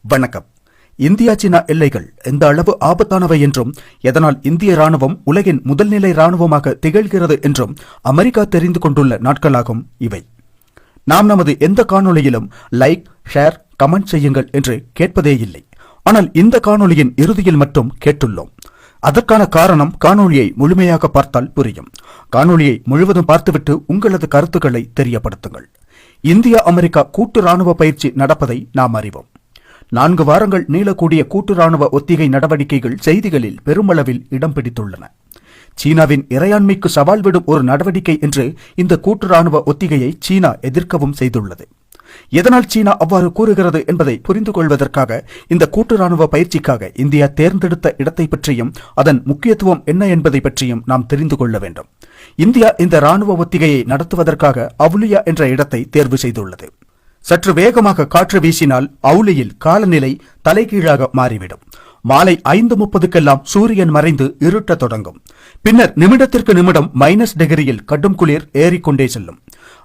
வணக்கம். இந்தியா சீனா எல்லைகள் எந்த அளவு ஆபத்தானவை என்றும் எதனால் இந்திய ராணுவம் உலகின் முதல்நிலை ராணுவமாக திகழ்கிறது என்றும் அமெரிக்கா தெரிந்து கொண்டுள்ள நாட்களாகும் இவை. நாம் நமது எந்த காணொளியிலும் லைக், ஷேர், கமெண்ட் செய்யுங்கள் என்று கேட்பதே இல்லை. ஆனால் இந்த காணொளியின் இறுதியில் மட்டும் கேட்டுள்ளோம். அதற்கான காரணம் காணொளியை முழுமையாக பார்த்தால் புரியும். காணொளியை முழுவதும் பார்த்துவிட்டு உங்களது கருத்துக்களை தெரியப்படுத்துங்கள். இந்தியா அமெரிக்கா கூட்டு ராணுவ பயிற்சி நடப்பதை நாம் அறிவோம். 4 வாரங்கள் நீளக்கூடிய கூட்டு ராணுவ ஒத்திகை நடவடிக்கைகள் செய்திகளில் பெருமளவில் இடம் பிடித்துள்ளன. சீனாவின் இறையாண்மைக்கு சவால் விடும் ஒரு நடவடிக்கை என்று இந்த கூட்டு ராணுவ ஒத்திகையை சீனா எதிர்க்கவும் செய்துள்ளது. எதனால் சீனா அவ்வாறு கூறுகிறது என்பதை புரிந்து கொள்வதற்காக இந்த கூட்டு ராணுவ பயிற்சிக்காக இந்தியா தேர்ந்தெடுத்த இடத்தை பற்றியும் அதன் முக்கியத்துவம் என்ன என்பதை பற்றியும் நாம் தெரிந்து கொள்ள வேண்டும். இந்தியா இந்த ராணுவ ஒத்திகையை நடத்துவதற்காக அவுலியா என்ற இடத்தை தேர்வு செய்துள்ளது. சற்று வேகமாக காற்று வீசினால் அவுலியில் காலநிலை தலைகீழாக மாறிவிடும். மாலை 5:30க்கெல்லாம் சூரியன் மறைந்து இருட்ட தொடங்கும். பின்னர் நிமிடத்திற்கு நிமிடம் -டிகிரியில் கடும் குளிர் ஏறிக்கொண்டே செல்லும்.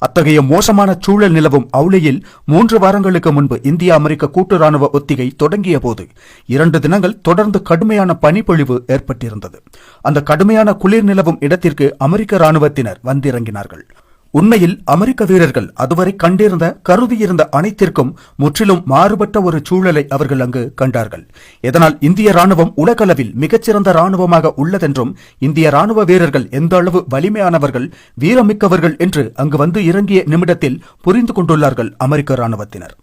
அத்தகைய மோசமான சூழல் நிலவும் அவுலியில் 3 வாரங்களுக்கு முன்பு இந்தியா அமெரிக்க கூட்டு ராணுவ ஒத்திகை தொடங்கிய போது 2 தினங்கள் தொடர்ந்து கடுமையான பனிப்பொழிவு ஏற்பட்டிருந்தது. அந்த கடுமையான குளிர் நிலவும் இடத்திற்கு அமெரிக்க ராணுவத்தினர் வந்திறங்கினார்கள். உண்மையில் அமெரிக்க வீரர்கள் அதுவரை கண்டிருந்த கருதியிருந்த அனைத்திற்கும் முற்றிலும் மாறுபட்ட ஒரு சூழலை அவர்கள் அங்கு கண்டார்கள். இதனால் இந்திய ராணுவம் உலகளவில் மிகச்சிறந்த ராணுவமாக உள்ளதென்றும் இந்திய ராணுவ வீரர்கள் எந்த அளவு வலிமையானவர்கள், வீரமிக்கவர்கள் என்று அங்கு வந்து இறங்கிய நிமிடத்தில் புரிந்து கொண்டுள்ளார்கள் அமெரிக்க ராணுவத்தினர்.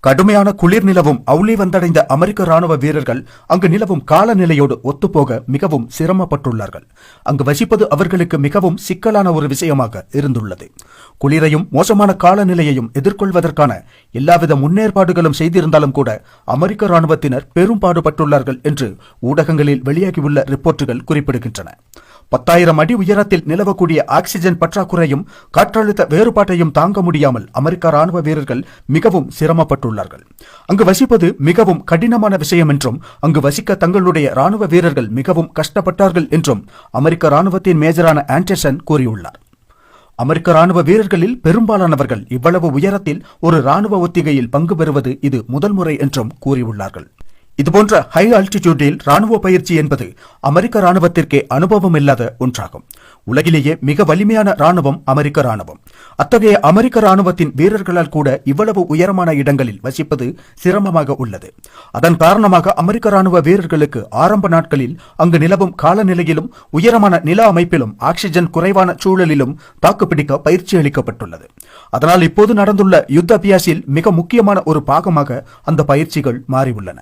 கடுமையான குளிர் நிலவும் அவுலி வந்தடைந்த அமெரிக்க ராணுவ வீரர்கள் அங்கு நிலவும் காலநிலையோடு ஒத்துப்போக மிகவும் சிரமப்பட்டுள்ளார்கள். அங்கு வசிப்பது அவர்களுக்கு மிகவும் சிக்கலான ஒரு விஷயமாக இருந்துள்ளது. குளிரையும் மோசமான காலநிலையையும் எதிர்கொள்வதற்கான எல்லாவித முன்னேற்பாடுகளும் செய்திருந்தாலும் கூட அமெரிக்க ராணுவத்தினர் பெரும் பாடுபட்டுள்ளார்கள் என்று ஊடகங்களில் வெளியாகியுள்ள ரிப்போர்ட்டுகள் குறிப்பிடுகின்றன. 10,000 அடி உயரத்தில் நிலவக்கூடிய ஆக்சிஜன் பற்றாக்குறையும் காற்றழுத்த வேறுபாட்டையும் தாங்க முடியாமல் அமெரிக்க ராணுவ வீரர்கள் மிகவும் சிரமப்பட்டுள்ளார்கள். அங்கு வசிப்பது மிகவும் கடினமான விஷயம் என்றும் அங்கு வசிக்க தங்களுடைய ராணுவ வீரர்கள் மிகவும் கஷ்டப்பட்டார்கள் என்றும் அமெரிக்க ராணுவத்தின் மேஜரான ஆண்டர்சன் கூறியுள்ளார். அமெரிக்க ராணுவ வீரர்களில் பெரும்பாலானவர்கள் இவ்வளவு உயரத்தில் ஒரு ராணுவ ஒத்திகையில் பங்கு பெறுவது இது முதல் முறை என்றும் கூறியுள்ளார்கள். இதுபோன்ற ஹை ஆல்டிடியூடில் ராணுவ பயிற்சி என்பது அமெரிக்க ராணுவத்திற்கே அனுபவம் இல்லாத ஒன்றாகும். உலகிலேயே மிக வலிமையான ராணுவம் அமெரிக்க ராணுவம். அத்தகைய அமெரிக்க ராணுவத்தின் வீரர்களால் கூட இவ்வளவு உயரமான இடங்களில் வசிப்பது சிரமமாக உள்ளது. அதன் காரணமாக அமெரிக்க ராணுவ வீரர்களுக்கு ஆரம்ப நாட்களில் அங்கு நிலவும் காலநிலையிலும் உயரமான நில அமைப்பிலும் ஆக்சிஜன் குறைவான சூழலிலும் தாக்குப்பிடிக்க பயிற்சி அளிக்கப்பட்டுள்ளது. அதனால் இப்போது நடந்துள்ள யுத்த அபியாசில் மிக முக்கியமான ஒரு பாகமாக அந்த பயிற்சிகள் மாறியுள்ளன.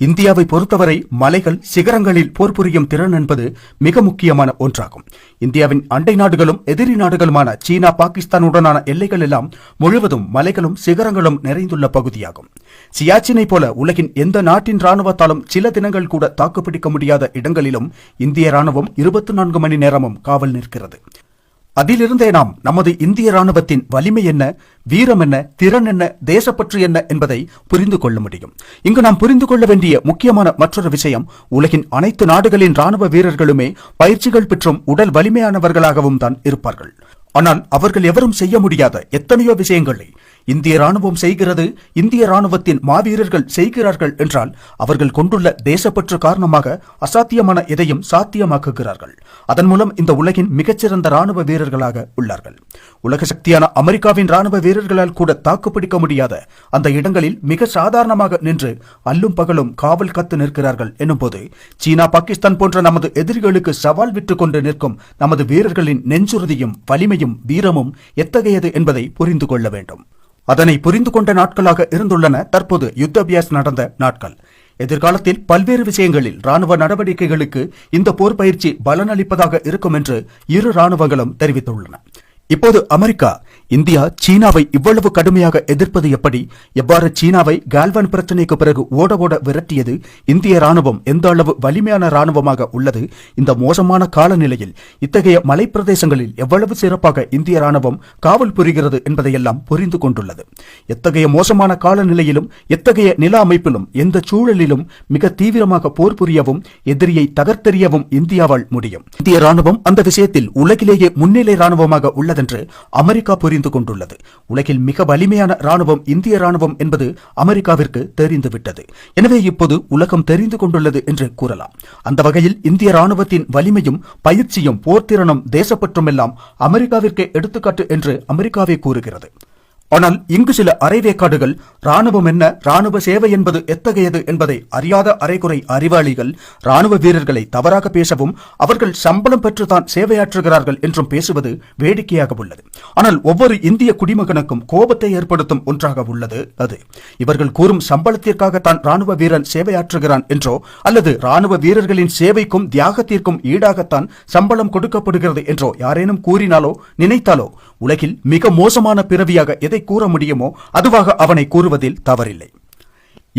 இந்தியாவை பொறுத்தவரை மலைகள், சிகரங்களில் போர் புரியும் திறன் என்பது மிக முக்கியமான ஒன்றாகும். இந்தியாவின் அண்டை நாடுகளும் எதிரி நாடுகளுமான சீனா, பாகிஸ்தானுடனான எல்லைகள் எல்லாம் முழுவதும் மலைகளும் சிகரங்களும் நிறைந்துள்ள பகுதியாகும். சியாச்சினை போல உலகின் எந்த நாட்டின் ராணுவத்தாலும் சில தினங்கள் கூட தாக்குப்பிடிக்க முடியாத இடங்களிலும் இந்திய ராணுவம் 24 மணி நேரமும் காவல் நிற்கிறது. அதிலிருந்தே நாம் நமது இந்திய ராணுவத்தின் வலிமை என்ன, வீரம் என்ன, திறன் என்ன, தேசப்பற்று என்ன என்பதை புரிந்து கொள்ள முடியும். இங்கு நாம் புரிந்து கொள்ள வேண்டிய முக்கியமான மற்றொரு விஷயம், உலகின் அனைத்து நாடுகளின் ராணுவ வீரர்களுமே பயிற்சிகள் பெற்றும் உடல் வலிமையானவர்களாகவும் தான் இருப்பார்கள். ஆனால் அவர்கள் எவரும் செய்ய முடியாத எத்தனையோ விஷயங்களை இந்திய ராணுவம் செய்கிறது. இந்திய ராணுவத்தின் மாவீரர்கள் செய்கிறார்கள் என்றால் அவர்கள் கொண்டுள்ள தேசப்பற்று காரணமாக அசாத்தியமான எதையும் சாத்தியமாக்குகிறார்கள். அதன் மூலம் இந்த உலகின் மிகச்சிறந்த ராணுவ வீரர்களாக உள்ளார்கள். உலக சக்தியான அமெரிக்காவின் ராணுவ வீரர்களால் கூட தாக்குப்பிடிக்க முடியாத அந்த இடங்களில் மிக சாதாரணமாக நின்று அல்லும் பகலும் காவல் காத்து நிற்கிறார்கள் எனும்போது சீனா, பாகிஸ்தான் போன்ற நமது எதிரிகளுக்கு சவால் விட்டுக் கொண்டு நிற்கும் நமது வீரர்களின் நெஞ்சுறுதியும் வலிமையும் வீரமும் எத்தகையது என்பதை புரிந்து கொள்ள வேண்டும். அதனை புரிந்து கொண்ட நாட்களாக இருந்துள்ளன தற்போது யுத்த அபியாஸ் நடந்த நாட்கள். எதிர்காலத்தில் பல்வேறு விஷயங்களில் ராணுவ நடவடிக்கைகளுக்கு இந்த போர் பயிற்சி பலனளிப்பதாக இருக்கும் என்று இரு ராணுவங்களும் தெரிவித்துள்ளன. இப்போது அமெரிக்கா இந்தியா சீனாவை இவ்வளவு கடுமையாக எதிர்ப்பது எப்படி, எவ்வாறு சீனாவை கால்வான் பிரச்சனைக்கு பிறகு ஓட ஓட விரட்டியது, இந்திய ராணுவம் எந்த அளவு வலிமையான ராணுவமாக உள்ளது, இந்த மோசமான காலநிலையில் இத்தகைய மலைப்பிரதேசங்களில் எவ்வளவு சிறப்பாக இந்திய ராணுவம் காவல் புரிகிறது என்பதையெல்லாம் புரிந்து கொண்டுள்ளது. எத்தகைய மோசமான காலநிலையிலும் எத்தகைய நில அமைப்பிலும் எந்த சூழலிலும் மிக தீவிரமாக போர் புரியவும் எதிரியை தகர்த்தெறியவும் இந்தியாவால் முடியும். இந்திய ராணுவம் அந்த விஷயத்தில் உலகிலேயே முன்னிலை ராணுவமாக உள்ளது முடியாதென்று அமெரிக்கா புரிந்து கொண்டுள்ளது. உலகில் மிக வலிமையான ராணுவம் இந்திய ராணுவம் என்பது அமெரிக்காவிற்கு தெரிந்துவிட்டது. எனவே இப்போது உலகம் தெரிந்து கொண்டுள்ளது என்று கூறலாம். அந்த வகையில் இந்திய ராணுவத்தின் வலிமையும் பயிற்சியும் போர்த்திறனும் தேசப்பற்றும் எல்லாம் அமெரிக்காவிற்கே எடுத்துக்காட்டு என்று அமெரிக்காவே கூறுகிறது. ஆனால் இங்கு சில அரைவேக்காடுகள் ராணுவம் என்ன, ராணுவ சேவை என்பது எத்தகையது என்பதை அறியாத அரைகுறை அறிவாளிகள் ராணுவ வீரர்களை தவறாக பேசவும் அவர்கள் சம்பளம் பெற்றுதான் சேவையாற்றுகிறார்கள் என்றும் பேசுவது வேடிக்கையாக உள்ளது. ஆனால் ஒவ்வொரு இந்திய குடிமகனுக்கும் கோபத்தை ஏற்படுத்தும் ஒன்றாக உள்ளது அது. இவர்கள் கூறும் சம்பளத்திற்காகத்தான் ராணுவ வீரன் சேவையாற்றுகிறான் என்றோ அல்லது ராணுவ வீரர்களின் சேவைக்கும் தியாகத்திற்கும் ஈடாகத்தான் சம்பளம் கொடுக்கப்படுகிறது என்றோ யாரேனும் கூறினாலோ நினைத்தாலோ உலகில் மிக மோசமான பிறவியாக எதை கூற முடியுமோ அதுவாக அவனை கூறுவதில் தவறில்லை.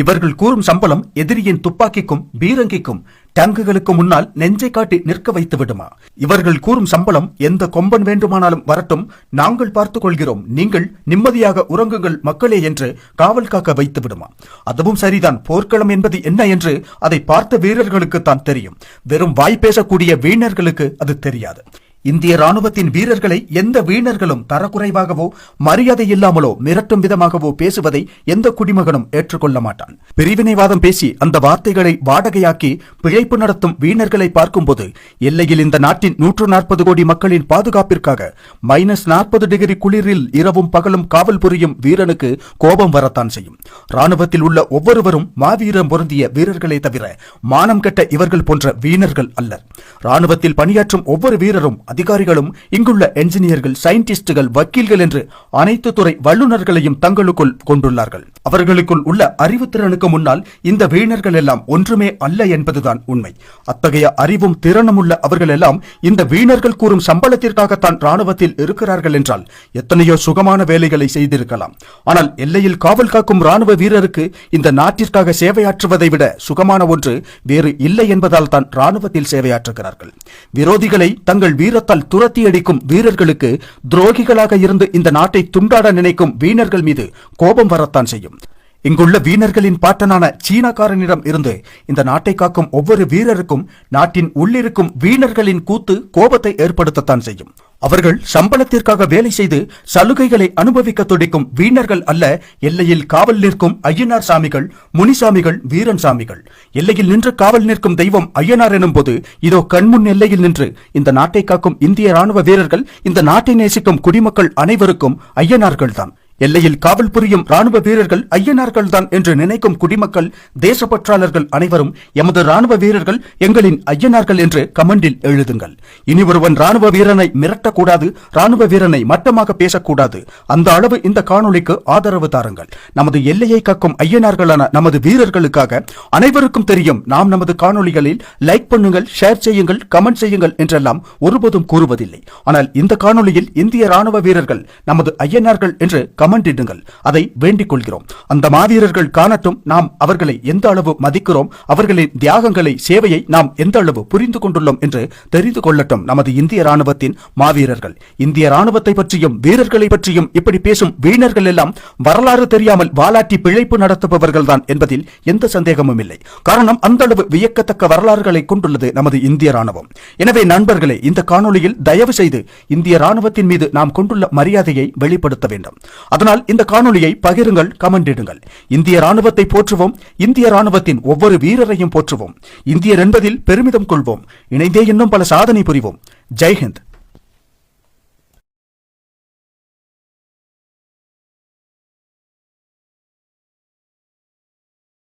இவர்கள் கூறும் சம்பளம் எதிரியின் துப்பாக்கிக்கும் பீரங்கிக்கும் டங்குகளுக்கு முன்னால் நெஞ்சை காட்டி நிற்க வைத்து விடுமா? இவர்கள் கூறும் சம்பளம் எந்த கொம்பன் வேண்டுமானாலும் வரட்டும், நாங்கள் பார்த்துக் கொள்கிறோம், நீங்கள் நிம்மதியாக உறங்குங்கள் மக்களே என்று காவல் காக்க வைத்து விடுமா? அதுவும் சரிதான். போர்க்களம் என்பது என்ன என்று அதை பார்த்த வீரர்களுக்கு தான் தெரியும். வெறும் வாய் பேசக்கூடிய வீணர்களுக்கு அது தெரியாது. இந்திய ராணுவத்தின் வீரர்களை எந்த வீணர்களும் தரக்குறைவாகவோ மரியாதை இல்லாமலோ மிரட்டும் விதமாகவோ பேசுவதை எந்த குடிமகனும் ஏற்றுக்கொள்ள மாட்டான். பிரிவினைவாதம் பேசி அந்த வார்த்தைகளை வாடகையாக்கி பிழைப்பு நடத்தும் வீணர்களை பார்க்கும்போது எல்லையில் இந்த நாட்டின் 140 கோடி மக்களின் பாதுகாப்பிற்காக -40 டிகிரி குளிரில் இரவும் பகலும் காவல் புரியும் வீரனுக்கு கோபம் வரத்தான் செய்யும். ராணுவத்தில் உள்ள ஒவ்வொருவரும் மாவீரம் பொருந்திய வீரர்களை தவிர மானம் கெட்ட இவர்கள் போன்ற வீணர்கள் அல்லர். ராணுவத்தில் பணியாற்றும் ஒவ்வொரு வீரரும் அதிகாரிகளும் இங்குள்ள என்ஜினியர்கள், சயின்டிஸ்டுகள், வக்கீல்கள் என்று அனைத்து துறை வல்லுநர்களையும் தங்களுக்குள் கொண்டுள்ளார்கள். அவர்களுக்குள் உள்ள அறிவுத்திறனுக்கு முன்னால் இந்த வீணர்கள் எல்லாம் ஒன்றுமே அல்ல என்பதுதான் உண்மை. அத்தகைய அறிவும் திறனும் உள்ள அவர்கள் எல்லாம் இந்த வீணர்கள் கூறும் சம்பளத்திற்காகத்தான் ராணுவத்தில் இருக்கிறார்கள் என்றால் எத்தனையோ சுகமான வேலைகளை செய்திருக்கலாம். ஆனால் எல்லையில் காவல் காக்கும் ராணுவ வீரருக்கு இந்த நாட்டிற்காக சேவையாற்றுவதை விட சுகமான ஒன்று வேறு இல்லை என்பதால் தான் ராணுவத்தில் சேவையாற்றுகிறார்கள். விரோதிகளை தங்கள் வீரத்தால் துரத்தி அடிக்கும் வீரர்களுக்கு துரோகிகளாக இருந்து இந்த நாட்டை துண்டாட நினைக்கும் வீணர்கள் மீது கோபம் வரத்தான் செய்யும். இங்குள்ள வீணர்களின் பாட்டனான சீனக்காரனிடம் இருந்து இந்த நாட்டை காக்கும் ஒவ்வொரு வீரருக்கும் நாட்டின் உள்ளிருக்கும் வீணர்களின் கூத்து கோபத்தை ஏற்படுத்தத்தான் செய்யும். அவர்கள் சம்பளத்திற்காக வேலை செய்து சலுகைகளை அனுபவிக்க துடிக்கும் வீணர்கள் அல்ல. எல்லையில் காவல் நிற்கும் ஐயனார் சாமிகள், முனிசாமிகள், வீரன் சாமிகள். எல்லையில் நின்று காவல் நிற்கும் தெய்வம் ஐயனார் எனும் போது இதோ கண்முன் எல்லையில் நின்று இந்த நாட்டை காக்கும் இந்திய ராணுவ வீரர்கள், இந்த நாட்டை நேசிக்கும் குடிமக்கள் அனைவருக்கும் ஐயனார்கள் தான். எல்லையில் காவல் புரியும் ராணுவ வீரர்கள் ஐயனார்கள் தான் என்று நினைக்கும் குடிமக்கள், தேசப்பற்றாளர்கள் அனைவரும் எமது ராணுவ வீரர்கள் எங்களின் ஐயனார்கள் என்று கமெண்டில் எழுதுங்கள். இனி ஒருவன் ராணுவ வீரனை மிரட்டக்கூடாது, ராணுவ வீரனை மட்டமாக பேசக்கூடாது. அந்த அளவு இந்த காணொளிக்கு ஆதரவு தாருங்கள். நமது எல்லையை காக்கும் ஐயனார்களான நமது வீரர்களுக்காக அனைவருக்கும் தெரியும், நாம் நமது காணொளிகளில் லைக் பண்ணுங்கள், ஷேர் செய்யுங்கள், கமெண்ட் செய்யுங்கள் என்றெல்லாம் ஒருபோதும் கூறுவதில்லை. ஆனால் இந்த காணொளியில் இந்திய ராணுவ வீரர்கள் நமது ஐயனார்கள் என்று கமெண்டிடுங்கள். அதை வேண்டிக் கொள்கிறோம். அந்த மாவீரர்கள் காணட்டும் நாம் அவர்களை எந்த அளவு மதிக்கிறோம், அவர்களின் தியாகங்களை, சேவையை நாம் எந்த அளவு புரிந்து கொண்டுள்ளோம் என்று தெரிந்து கொள்ளட்டும் நமது இந்திய ராணுவத்தின் மாவீரர்கள். இந்திய ராணுவத்தை பற்றியும் வீரர்களை பற்றியும் இப்படி பேசும் வீணர்கள் எல்லாம் வரலாறு தெரியாமல் வாலாட்டி பிழைப்பு நடத்துபவர்கள் தான் என்பதில் எந்த சந்தேகமும் இல்லை. காரணம் அந்த அளவு வியக்கத்தக்க வரலாறுகளை கொண்டுள்ளது நமது இந்திய ராணுவம். எனவே நண்பர்களே, இந்த காணொளியில் தயவு செய்து இந்திய ராணுவத்தின் மீது நாம் கொண்டுள்ள மரியாதையை வெளிப்படுத்த வேண்டும். அதனால் இந்த காணொளியை பகிருங்கள், கமெண்டிடுங்கள். இந்திய ராணுவத்தை போற்றுவோம். இந்திய ராணுவத்தின் ஒவ்வொரு வீரரையும் போற்றுவோம். இந்தியர் என்பதில் பெருமிதம் கொள்வோம். இணைந்தே இன்னும் பல சாதனை புரிவோம். ஜெய் ஹிந்த்.